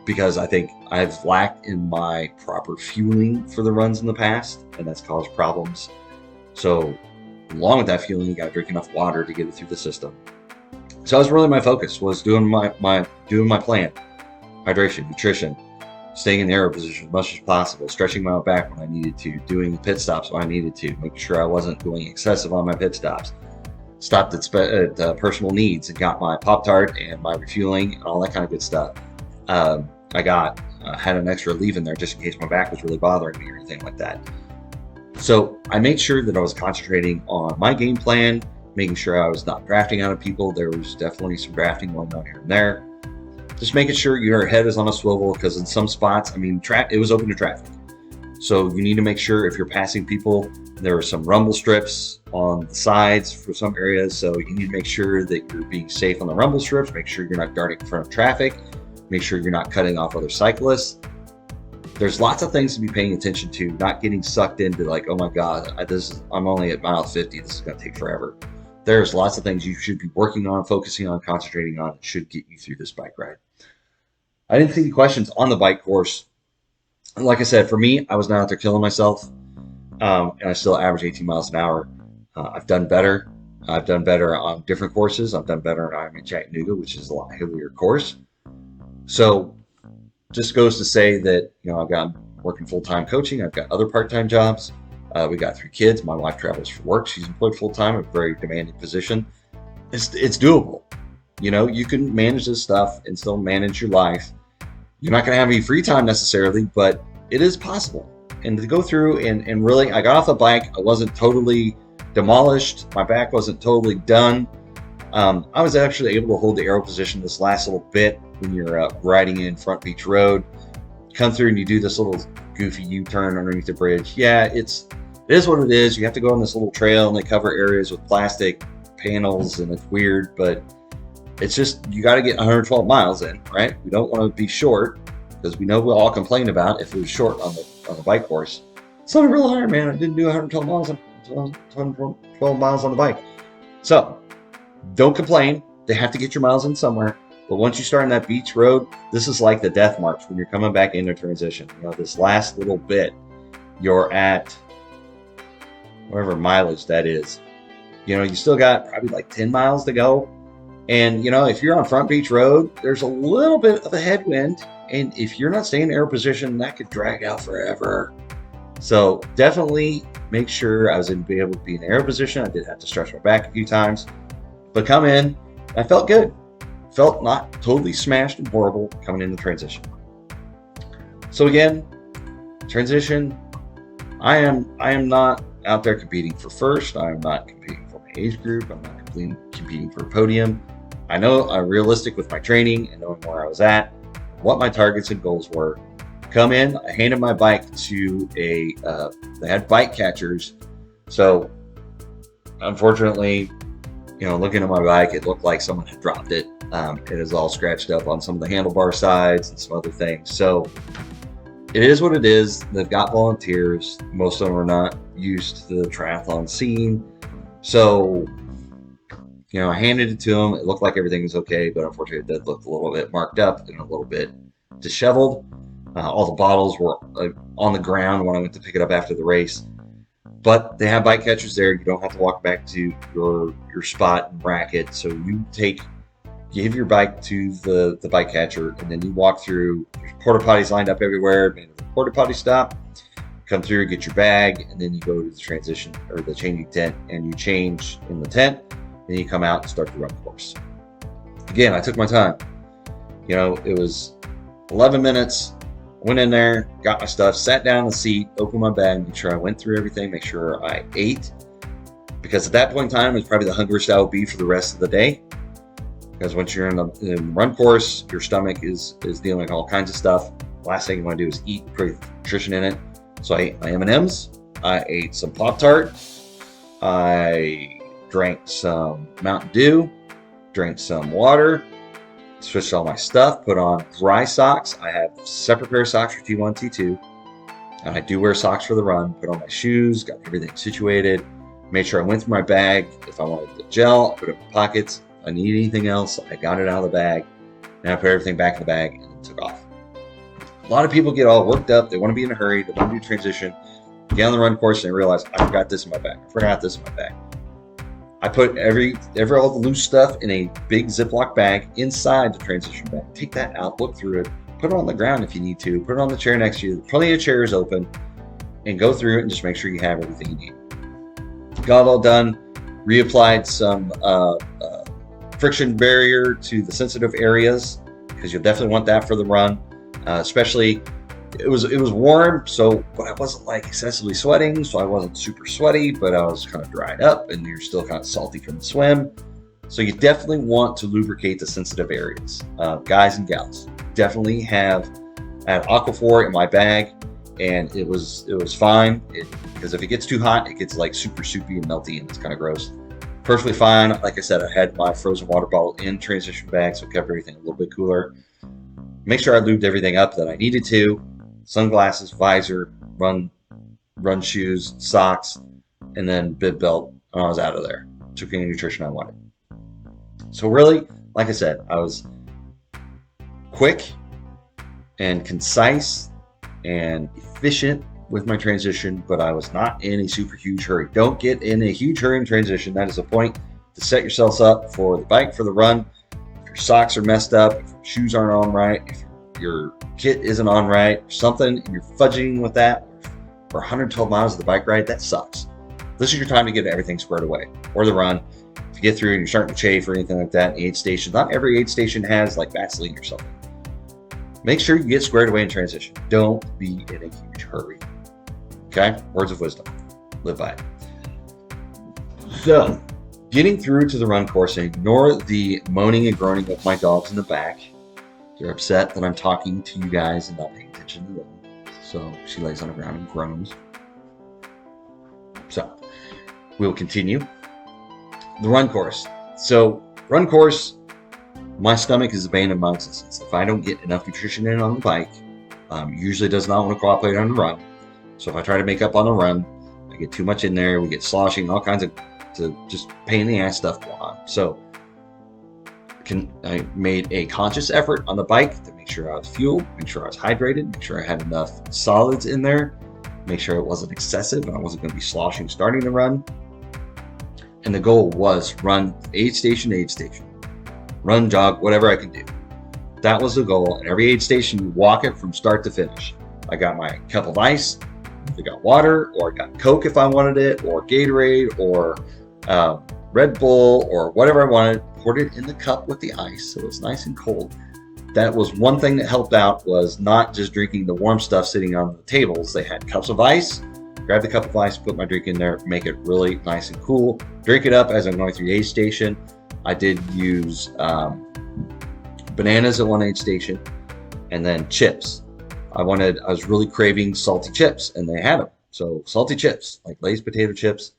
Because I think I've lacked in my proper fueling for the runs in the past, and that's caused problems. So along with that fueling, you got to drink enough water to get it through the system. So that was really my focus, was doing my plan. Hydration, nutrition, staying in the aero position as much as possible, stretching my back when I needed to, doing the pit stops when I needed to, making sure I wasn't going excessive on my pit stops. Stopped at personal needs and got my Pop-Tart and my refueling and all that kind of good stuff. I had an extra leave in there just in case my back was really bothering me or anything like that. So I made sure that I was concentrating on my game plan, making sure I was not drafting out of people. There was definitely some drafting going on here and there. Just making sure your head is on a swivel, because in some spots, it was open to traffic. So you need to make sure if you're passing people, there are some rumble strips on the sides for some areas. So you need to make sure that you're being safe on the rumble strips. Make sure you're not darting in front of traffic. Make sure you're not cutting off other cyclists. There's lots of things to be paying attention to, not getting sucked into like, oh my God, I'm only at mile 50. This is going to take forever. There's lots of things you should be working on, focusing on, concentrating on. It should get you through this bike ride. I didn't see any questions on the bike course. Like I said, for me, I was not out there killing myself, and I still average 18 miles an hour. I've done better. I've done better on different courses. I've done better on Ironman Chattanooga, which is a lot heavier course. So just goes to say that, I've got working full-time coaching. I've got other part-time jobs. We got 3 kids. My wife travels for work. She's employed full-time, a very demanding position. It's doable. You can manage this stuff and still manage your life. You're not going to have any free time necessarily, but it is possible. And to go through and really, I got off the bike. I wasn't totally demolished. My back wasn't totally done. I was actually able to hold the aero position this last little bit when you're riding in Front Beach Road. Come through and you do this little goofy U-turn underneath the bridge. Yeah, it is what it is. You have to go on this little trail and they cover areas with plastic panels and it's weird, but it's just, you got to get 112 miles in, right? We don't want to be short because we know we'll all complain about if it was short on the bike course. It's not a real Ironman. I didn't do 112 miles on the bike. So don't complain. They have to get your miles in somewhere. But once you start on that beach road, this is like the death march when you're coming back into transition. You know, this last little bit, you're at whatever mileage that is. You know, you still got probably like 10 miles to go. And, you know, if you're on Front Beach Road, there's a little bit of a headwind. And if you're not staying in air position, that could drag out forever. So definitely make sure I was able to be in air position. I did have to stretch my back a few times. But come in, I felt good. Felt not totally smashed and horrible coming into transition. So again, transition, I am not out there competing for first. I am not competing for my age group. I'm not competing for a podium. I know I'm realistic with my training and knowing where I was at, what my targets and goals were. Come in, I handed my bike to they had bike catchers. So unfortunately, you know, looking at my bike, it looked like someone had dropped it. It is all scratched up on some of the handlebar sides and some other things. So it is what it is. They've got volunteers. Most of them are not used to the triathlon scene. So, you know, I handed it to them. It looked like everything was okay, but unfortunately it did look a little bit marked up and a little bit disheveled. All the bottles were on the ground when I went to pick it up after the race. But they have bike catchers there. You don't have to walk back to your spot and rack it. So you give your bike to the bike catcher, and then you walk through. There's porta potties lined up everywhere. Made a porta potty stop. Come through, get your bag, and then you go to the transition or the changing tent, and you change in the tent. Then you come out and start the run course. Again, I took my time. You know, it was 11 minutes. Went in there, got my stuff, sat down in the seat, opened my bag, made sure I went through everything, make sure I ate. Because at that point in time, it's probably the hungriest I will be for the rest of the day. Because once you're in the run course, your stomach is dealing with all kinds of stuff. Last thing you want to do is eat, put nutrition in it. So I ate my M&Ms, I ate some Pop-Tart, I drank some Mountain Dew, drank some water, switched all my stuff, put on dry socks. I have a separate pair of socks for T1, T2, and I do wear socks for the run. Put on my shoes, got everything situated, made sure I went through my bag. If I wanted the gel, I put it in my pockets. If I need anything else, I got it out of the bag, and I put everything back in the bag and took off. A lot of people get all worked up. They want to be in a hurry. They want to do transition, get on the run course, and they realize, I forgot this in my bag. I forgot this in my bag. I put all the loose stuff in a big Ziploc bag inside the transition bag. Take that out, look through it, put it on the ground if you need to, put it on the chair next to you. Plenty of chairs open, and go through it and just make sure you have everything you need. Got it all done, reapplied some friction barrier to the sensitive areas because you'll definitely want that for the run. Especially, it was warm, but I wasn't like excessively sweating, so I wasn't super sweaty, but I was kind of dried up, and you're still kind of salty from the swim. So you definitely want to lubricate the sensitive areas. Guys and gals, definitely have Aquaphor in my bag, and it was fine. Because if it gets too hot, it gets like super soupy and melty, and it's kind of gross. Perfectly fine. Like I said, I had my frozen water bottle in transition bag, so it kept everything a little bit cooler. Make sure I lubed everything up that I needed to. Sunglasses, visor, run shoes, socks, and then bib belt, and I was out of there. Took any nutrition I wanted. So really, like I said, I was quick and concise and efficient with my transition, but I was not in a super huge hurry. Don't get in a huge hurry in transition. That is a point to set yourselves up for the bike, for the run. If your socks are messed up, if your shoes aren't on right, if your kit isn't on right, or something, and you're fudging with that for 112 miles of the bike ride, that sucks. This is your time to get everything squared away, or the run. If you get through and you're starting to chafe or anything like that, aid station, not every aid station has like Vaseline or something. Make sure you get squared away in transition. Don't be in a huge hurry. Okay? Words of wisdom. Live by it. So, getting through to the run course and ignore the moaning and groaning of my dogs in the back. They're upset that I'm talking to you guys and not paying attention to them. So she lays on the ground and groans. So we'll continue. The run course. So run course, my stomach is a bane of my existence. If I don't get enough nutrition in on the bike, usually does not want to cooperate on the run. So if I try to make up on the run, I get too much in there. We get sloshing, all kinds of just pain in the ass stuff going on. So I made a conscious effort on the bike to make sure I was fueled, make sure I was hydrated, make sure I had enough solids in there, make sure it wasn't excessive and I wasn't going to be sloshing starting the run. And the goal was run aid station to aid station, run, jog, whatever I can do. That was the goal. And every aid station, you walk it from start to finish. I got my cup of ice, I got water, or I got Coke if I wanted it, or Gatorade, or Red Bull, or whatever I wanted. Poured it in the cup with the ice so it was nice and cold. That was one thing that helped out, was not just drinking the warm stuff sitting on the tables. They had cups of ice. Grab the cup of ice, put my drink in there, make it really nice and cool. Drink it up as I'm going through the aid station. I did use bananas at one aid station, and then chips. I was really craving salty chips, and they had them. So salty chips, like Lay's potato chips.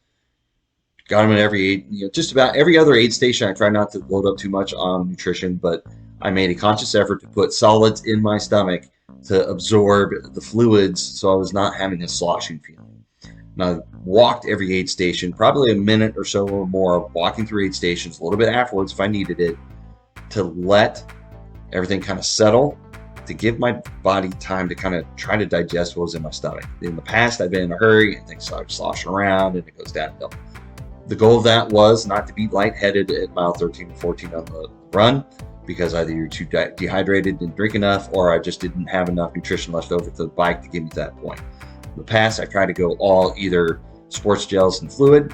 Got them at every aid, just about every other aid station. I try not to load up too much on nutrition, but I made a conscious effort to put solids in my stomach to absorb the fluids, so I was not having a sloshing feeling. And I walked every aid station, probably a minute or so or more, walking through aid stations, a little bit afterwards if I needed it, to let everything kind of settle, to give my body time to kind of try to digest what was in my stomach. In the past, I've been in a hurry and things start sloshing around and it goes downhill. The goal of that was not to be lightheaded at mile 13 and 14 on the run, because either you're too dehydrated, didn't drink enough, or I just didn't have enough nutrition left over to the bike to get me to that point. In the past, I tried to go all either sports gels and fluid.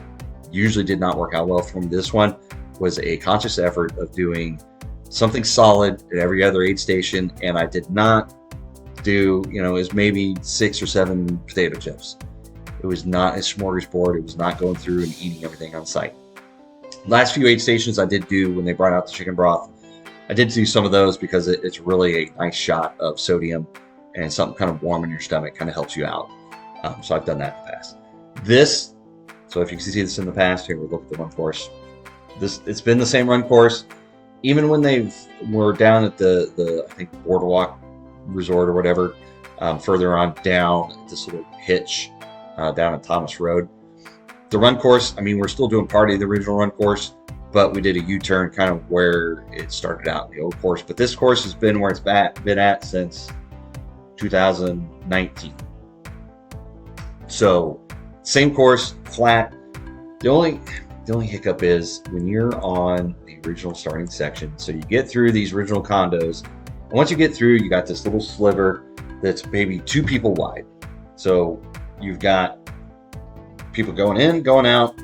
Usually did not work out well for me. This one was a conscious effort of doing something solid at every other aid station, and I did not do, it was maybe 6 or 7 potato chips. It was not a smorgasbord. It was not going through and eating everything on site. Last few aid stations I did do, when they brought out the chicken broth, I did do some of those because it's really a nice shot of sodium, and something kind of warm in your stomach kind of helps you out. So I've done that in the past. So if you can see this in the past, here we'll look at the run course. It's been the same run course, even when were down at the I think Boardwalk Resort or whatever, further on down at this little hitch down at Thomas Road. The run course, we're still doing part of the original run course, but we did a U-turn kind of where it started out in the old course. But this course has been where it's been at since 2019. So same course, flat. The only hiccup is when you're on the original starting section. So you get through these original condos, and once you get through, you got this little sliver that's maybe 2 people wide. So you've got people going in, going out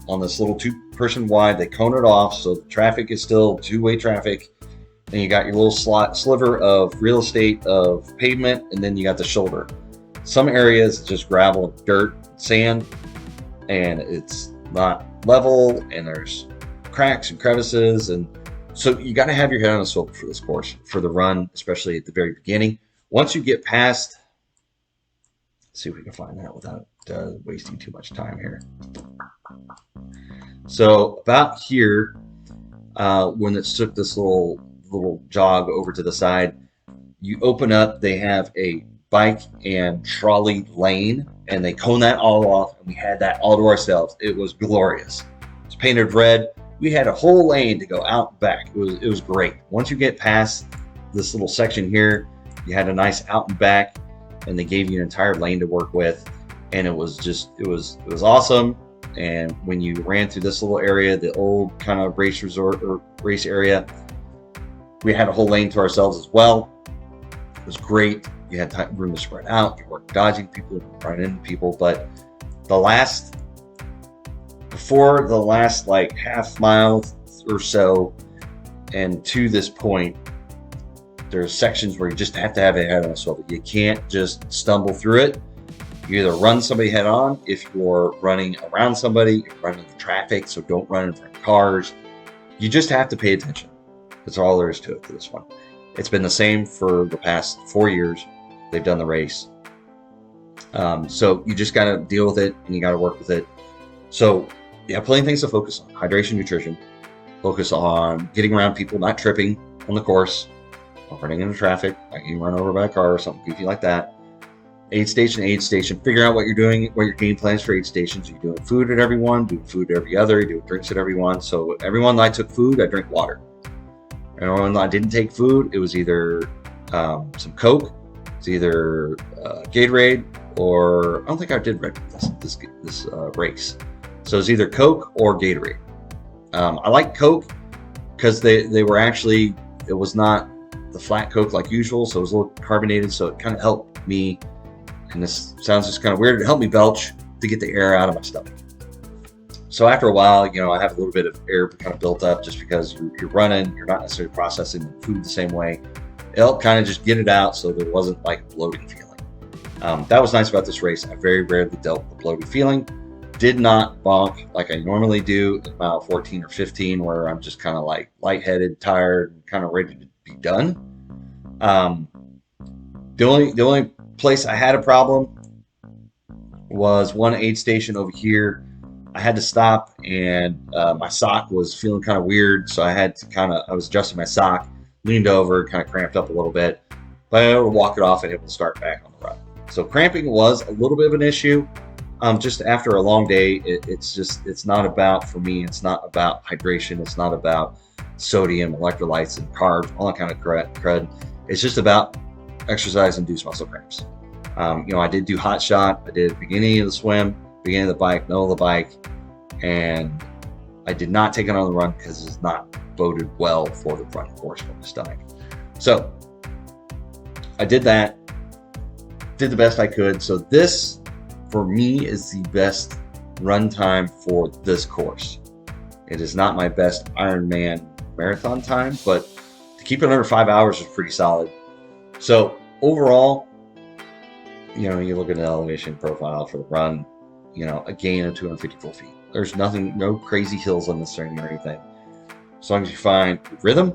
on this little 2-person wide. They cone it off, so the traffic is still 2-way traffic. And you got your little sliver of real estate of pavement, and then you got the shoulder. Some areas it's just gravel, dirt, sand, and it's not level, and there's cracks and crevices, and so you got to have your head on a swivel for this course, for the run, especially at the very beginning. Once you get past, let's see if we can find that without wasting too much time here. So about here, when it took this little jog over to the side, you open up, they have a bike and trolley lane, and they cone that all off, and we had that all to ourselves. It was glorious. It's painted red. We had a whole lane to go out and back. It was great. Once you get past this little section here, you had a nice out and back, and they gave you an entire lane to work with, and it was awesome. And when you ran through this little area, the old kind of race resort or race area, we had a whole lane to ourselves as well. It was great. You had room to spread out. You weren't dodging people, running into people. But before the last like half mile or so, and to this point, there's sections where you just have to have a head on a swivel. You can't just stumble through it. You either run somebody head on if you're running around somebody, you're running into traffic, so don't run in front of cars. You just have to pay attention. That's all there is to it for this one. It's been the same for the past 4 years. They've done the race. So you just got to deal with it and you got to work with it. So you have plenty of things to focus on. Hydration, nutrition. Focus on getting around people, not tripping on the course, or running into traffic, like getting run over by a car or something goofy like that. Aid station, figure out what you're doing, what your game plans for aid stations. You're doing food at every one, doing food at every other, you're doing drinks at every one. So everyone that I took food, I drank water. Everyone that I didn't take food, it was either some Coke, it's either Gatorade, or I don't think I did Red this race. So it's either Coke or Gatorade. I like Coke because they were actually, it was not the flat Coke like usual, so it was a little carbonated, so it kind of helped me, and this sounds just kind of weird, it helped me belch to get the air out of my stomach. So after a while, I have a little bit of air kind of built up just because you're running, you're not necessarily processing food the same way. It helped kind of just get it out so there wasn't like a bloating feeling. That was nice about this race. I very rarely dealt with the bloating feeling. Did not bonk like I normally do at mile 14 or 15, where I'm just kind of like lightheaded, tired, and kind of ready to be done. The only place I had a problem was one aid station over here. I had to stop, and my sock was feeling kind of weird, so I was adjusting my sock, leaned over, kind of cramped up a little bit, but I was able to walk it off and able to start back on the run. So cramping was a little bit of an issue. Just after a long day, it's not about, for me, it's not about hydration. It's not about sodium, electrolytes, and carbs, all that kind of crud. It's just about exercise-induced muscle cramps. I did do hot shot. I did beginning of the swim, beginning of the bike, middle of the bike, and I did not take it on the run because it's not boded well for the front course for my stomach. So I did that, did the best I could. So this, for me, is the best run time for this course. It is not my best Ironman marathon time, but to keep it under 5 hours is pretty solid. So overall, you look at the elevation profile for the run, a gain of 254 feet. There's no crazy hills on this thing or anything. As long as you find rhythm,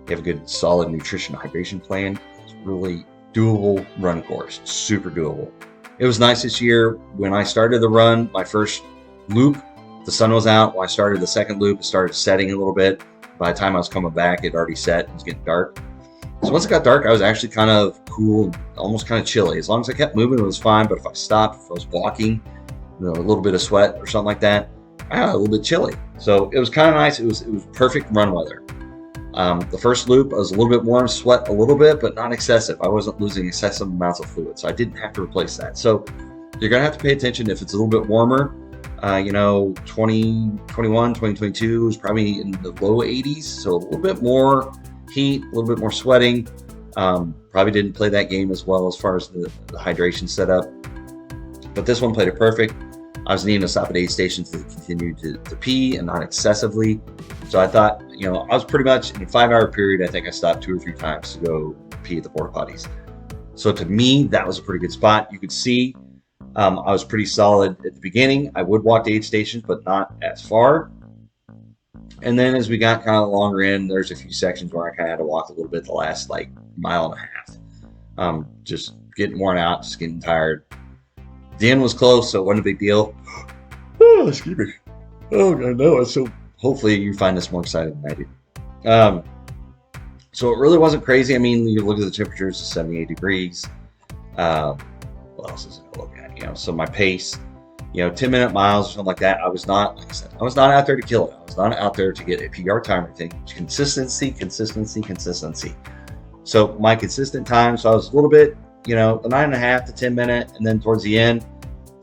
you have a good solid nutrition hydration plan, it's really doable run course, super doable. It was nice this year. When I started the run, my first loop, the sun was out. When I started the second loop, it started setting a little bit. By the time I was coming back, it already set. It was getting dark. So once it got dark, I was actually kind of cool, almost kind of chilly. As long as I kept moving, it was fine. But if I stopped, if I was walking, a little bit of sweat or something like that, I got a little bit chilly. So it was kind of nice. It was perfect run weather. The first loop, I was a little bit warm, sweat a little bit, but not excessive. I wasn't losing excessive amounts of fluid, so I didn't have to replace that. So you're going to have to pay attention if it's a little bit warmer. 2021, 2022 is probably in the low 80s, so a little bit more heat, a little bit more sweating. Probably didn't play that game as well as far as the hydration setup, but this one played it perfect. I was needing to stop at aid stations to continue to pee and not excessively. So I thought, I was pretty much in a 5 hour period. I think I stopped 2 or 3 times to go pee at the porta potties. So to me, that was a pretty good spot. You could see I was pretty solid at the beginning. I would walk to aid stations, but not as far. And then as we got kind of longer in, there's a few sections where I kind of had to walk a little bit the last mile and a half. Just getting worn out, just getting tired. The end was close, so it wasn't a big deal. Oh, excuse me. Oh, God, no. So hopefully you find this more exciting than I do. So it really wasn't crazy. I mean, you look at the temperatures, it's 78 degrees. What else is it to look at? So my pace, 10-minute miles or something like that. I was not, like I said, I was not out there to kill it. I was not out there to get a PR time or anything. Consistency. So my consistent time, so I was a little bit, the 9.5 to 10 minute, and then towards the end,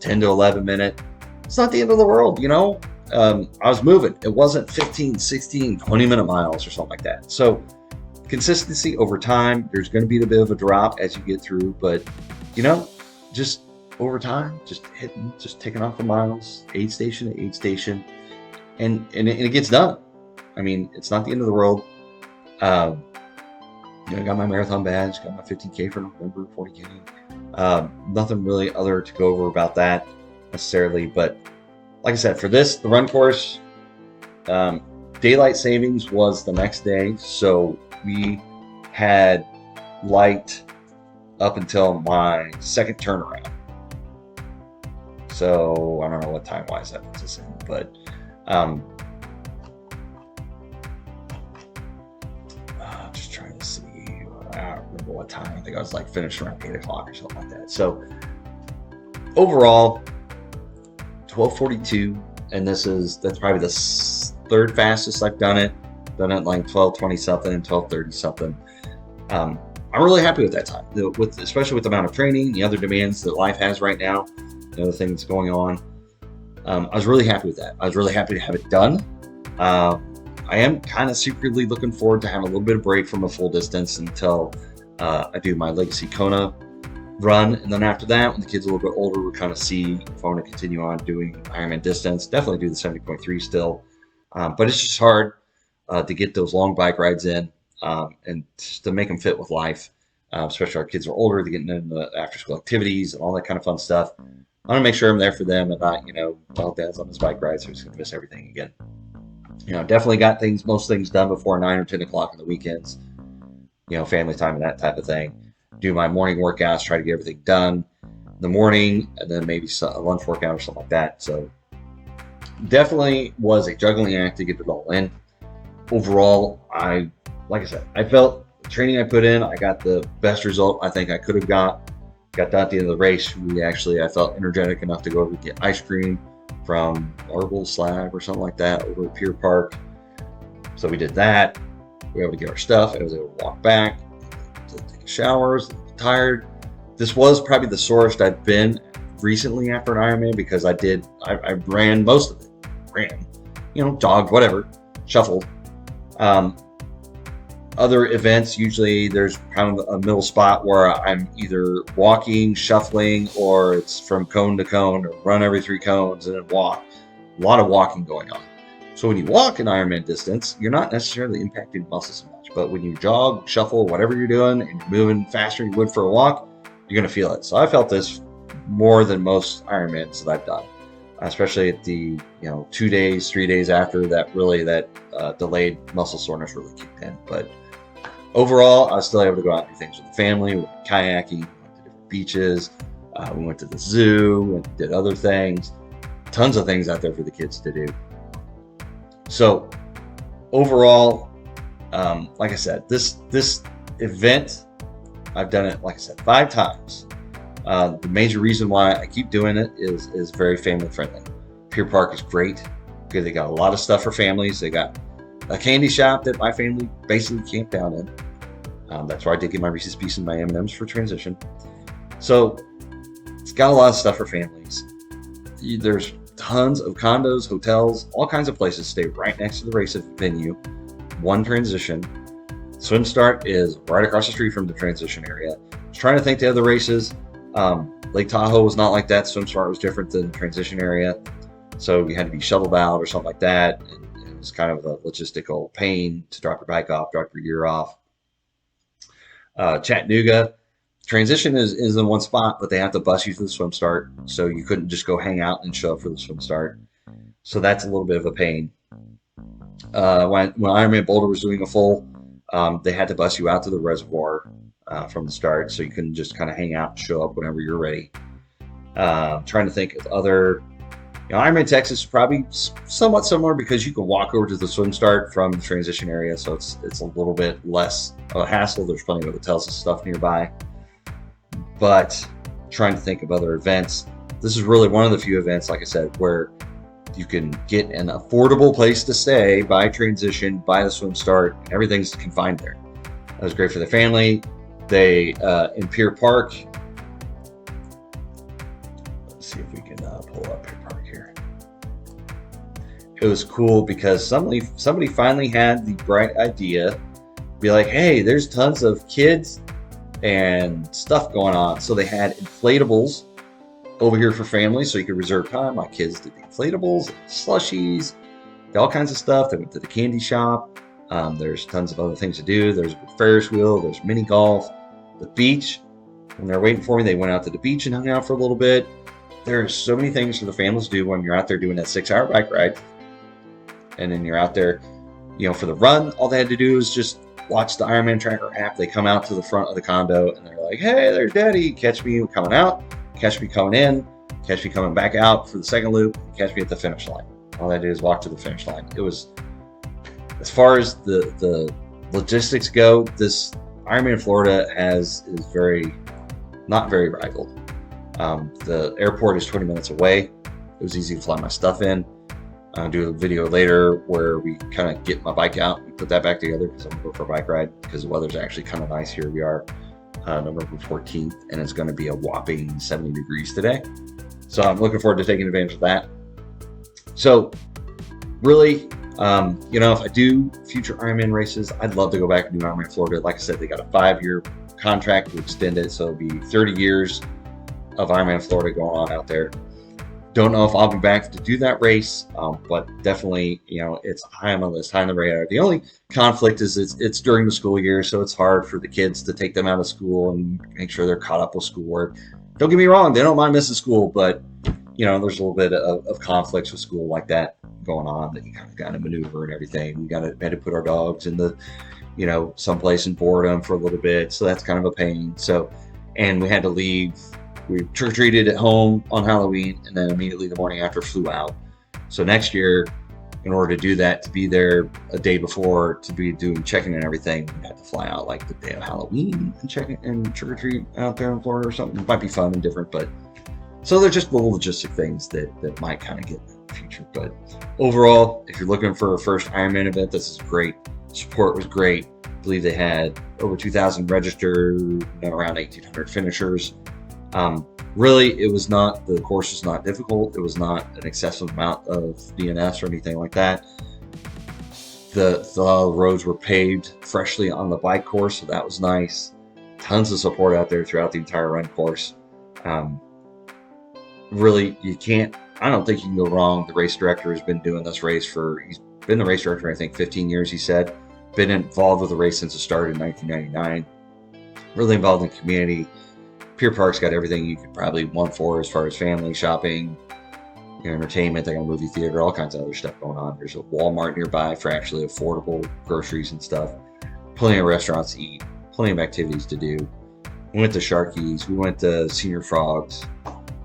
10 to 11 minute. It's not the end of the world, I was moving. It wasn't 15, 16, 20-minute miles or something like that. So consistency over time, there's going to be a bit of a drop as you get through, but, just over time, just taking off the miles, aid station to aid station, and it gets done. I mean, it's not the end of the world. I got my marathon badge, got my 15K for November, 40K. Nothing really other to go over about that necessarily, but like I said, for this, the run course, daylight savings was the next day, so we had light up until my second turnaround. So I don't know what time-wise that puts us in, but just trying to see. I don't remember what time. I think I was like finished around 8 o'clock or something like that. So overall, 12:42, and that's probably the third fastest I've done it. Done it like 12:20 something and 12:30 something. I'm really happy with that time, especially with the amount of training, the other demands that life has right now, the other things going on. I was really happy with that. I was really happy to have it done. I am kind of secretly looking forward to having a little bit of break from a full distance until I do my Legacy Kona run, and then after that, when the kids are a little bit older, we'll kind of see if I want to continue on doing Ironman distance. Definitely do the 70.3 still, but it's just hard to get those long bike rides in and to make them fit with life, especially our kids are older, they're getting into the after-school activities and all that kind of fun stuff. I want to make sure I'm there for them and not, well, Dad's on his bike ride, so he's going to miss everything again. Definitely got most things done before 9 or 10 o'clock on the weekends, family time and that type of thing. Do my morning workouts, try to get everything done in the morning, and then maybe a lunch workout or something like that. So definitely was a juggling act to get it all in. Overall, like I said, I felt the training I put in, I got the best result I think I could have got done at the end of the race. I felt energetic enough to go over to get ice cream from Marble Slab or something like that over at Pier Park. So we did that. We were able to get our stuff. I was able to walk back, to take showers, tired. This was probably the sorest I've been recently after an Ironman because I ran most of it. Jogged, whatever, shuffled. Other events, usually there's kind of a middle spot where I'm either walking, shuffling, or it's from cone to cone, or run every 3 cones and then walk. A lot of walking going on. So when you walk an Ironman distance, you're not necessarily impacting muscles so much. But when you jog, shuffle, whatever you're doing, and you're moving faster than you would for a walk, you're going to feel it. So I felt this more than most Ironmans that I've done, especially at the 2 days, 3 days after that. Really, that delayed muscle soreness really kicked in. But overall, I was still able to go out and do things with the family. We went kayaking, we went to different beaches, we went to the zoo and did other things. Tons of things out there for the kids to do. So overall, like I said, this event, I've done it, like I said, 5 times. The major reason why I keep doing it is very family friendly. Pier Park is great because they got a lot of stuff for families. They got a candy shop that my family basically camped out in. That's where I did get my Reese's Pieces and my M&Ms for transition. So it's got a lot of stuff for families. There's tons of condos, hotels, all kinds of places stay right next to the race venue. One transition. Swim start is right across the street from the transition area. I was trying to think the other races. Lake Tahoe was not like that. Swim start was different than the transition area. So you had to be shuttled out or something like that. And it was kind of a logistical pain to drop your bike off, drop your gear off. Chattanooga, transition is in one spot, but they have to bus you to the swim start. So you couldn't just go hang out and show up for the swim start. So that's a little bit of a pain. When Ironman Boulder was doing a full, they had to bus you out to the reservoir from the start. So you couldn't just kind of hang out and show up whenever you're ready. Trying to think of other, Ironman Texas is probably somewhat similar because you can walk over to the swim start from the transition area. So it's a little bit less of a hassle. There's plenty of hotels and stuff nearby. But trying to think of other events, this is really one of the few events, like I said, where you can get an affordable place to stay by transition, by the swim start, and everything's confined there. That was great for the family. They, in Pier Park, let's see if we can pull up Pier Park here. It was cool because somebody finally had the bright idea, be like, hey, there's tons of kids and stuff going on. So they had inflatables over here for families, so you could reserve time. My kids did the inflatables, slushies, all kinds of stuff. They went to the candy shop. There's tons of other things to do. There's a Ferris wheel. There's mini golf. The beach When they're waiting for me, they went out to the beach and hung out for a little bit. There's so many things for the families to do when you're out there doing that 6-hour bike ride. And then you're out there, for the run, all they had to do was just watch the Ironman Tracker app. They come out to the front of the condo and they're like, hey, there's Daddy. Catch me coming out, catch me coming in, catch me coming back out for the second loop, catch me at the finish line. All I did is walk to the finish line. It was, as far as the logistics go, this Ironman Florida is not very rivaled. The airport is 20 minutes away. It was easy to fly my stuff in. I'll do a video later where we kind of get my bike out and put that back together because I'm going to go for a bike ride because the weather's actually kind of nice here. We are November 14th, and it's going to be a whopping 70 degrees today. So I'm looking forward to taking advantage of that. So really, if I do future Ironman races, I'd love to go back and do Ironman Florida. Like I said, they got a 5-year contract to extend it, so it'll be 30 years of Ironman Florida going on out there. Don't know if I'll be back to do that race, but definitely, it's high on the list, high on the radar. The only conflict is it's during the school year, so it's hard for the kids to take them out of school and make sure they're caught up with schoolwork. Don't get me wrong, they don't mind missing school, but there's a little bit of conflicts with school like that going on that you kind of got to maneuver and everything. We had to put our dogs in the, someplace and board them for a little bit, so that's kind of a pain. So, and we had to leave. We trick-or-treated at home on Halloween, and then immediately the morning after flew out. So next year, in order to do that, to be there a day before, to be doing check-in and everything, we had to fly out like the day of Halloween and check-in and trick-or-treat out there in Florida or something. It might be fun and different, but so there's just little logistic things that might kind of get in the future. But overall, if you're looking for a first Ironman event, this is great. Support was great. I believe they had over 2,000 registered, around 1,800 finishers. Really, the course was not difficult. It was not an excessive amount of DNS or anything like that. The roads were paved freshly on the bike course, so that was nice. Tons of support out there throughout the entire run course. Really, I don't think you can go wrong. The race director has been doing this race he's been the race director, I think, 15 years, he said. Been involved with the race since it started in 1999. Really involved in the community. Pier Park's got everything you could probably want for as far as family, shopping, entertainment. They got a movie theater, all kinds of other stuff going on. There's a Walmart nearby for actually affordable groceries and stuff. Plenty of restaurants to eat, plenty of activities to do. We went to Sharky's, we went to Senior Frogs.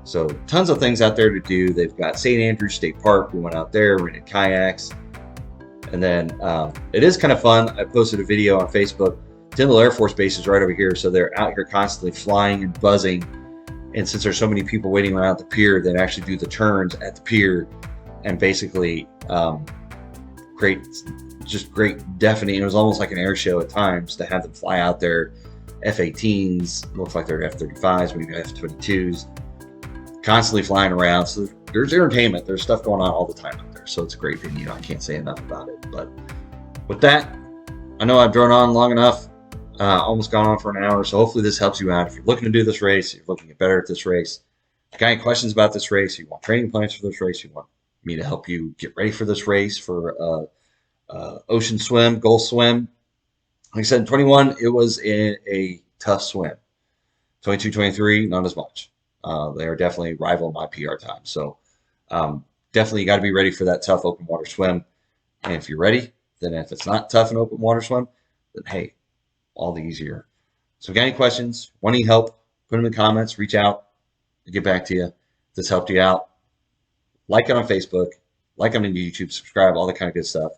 So tons of things out there to do. They've got St. Andrews State Park. We went out there, rented kayaks. And then it is kind of fun. I posted a video on Facebook. Tyndall Air Force Base is right over here, so they're out here constantly flying and buzzing. And since there's so many people waiting around the pier, they actually do the turns at the pier, and basically great deafening. It was almost like an air show at times to have them fly out there. F-18s, looks like they're F-35s, maybe F-22s, constantly flying around. So there's entertainment. There's stuff going on all the time out there. So it's a great venue. I can't say enough about it. But with that, I know I've drawn on long enough. Almost gone on for an hour, so hopefully this helps you out. If you're looking to do this race, you're looking to get better at this race, if you got any questions about this race, you want training plans for this race, you want me to help you get ready for this race for ocean swim, Gulf swim. Like I said, in 21, it was a tough swim. 22, 23, not as much. They are definitely rival my PR time. So definitely you got to be ready for that tough open water swim. And if you're ready, then if it's not tough and open water swim, then hey, all the easier. So if you got any questions, want any help, put them in the comments, reach out, I'll get back to you. If this helped you out, like it on Facebook, like it on YouTube, subscribe, all that kind of good stuff,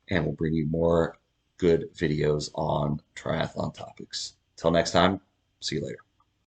and we'll bring you more good videos on triathlon topics. Till next time, see you later.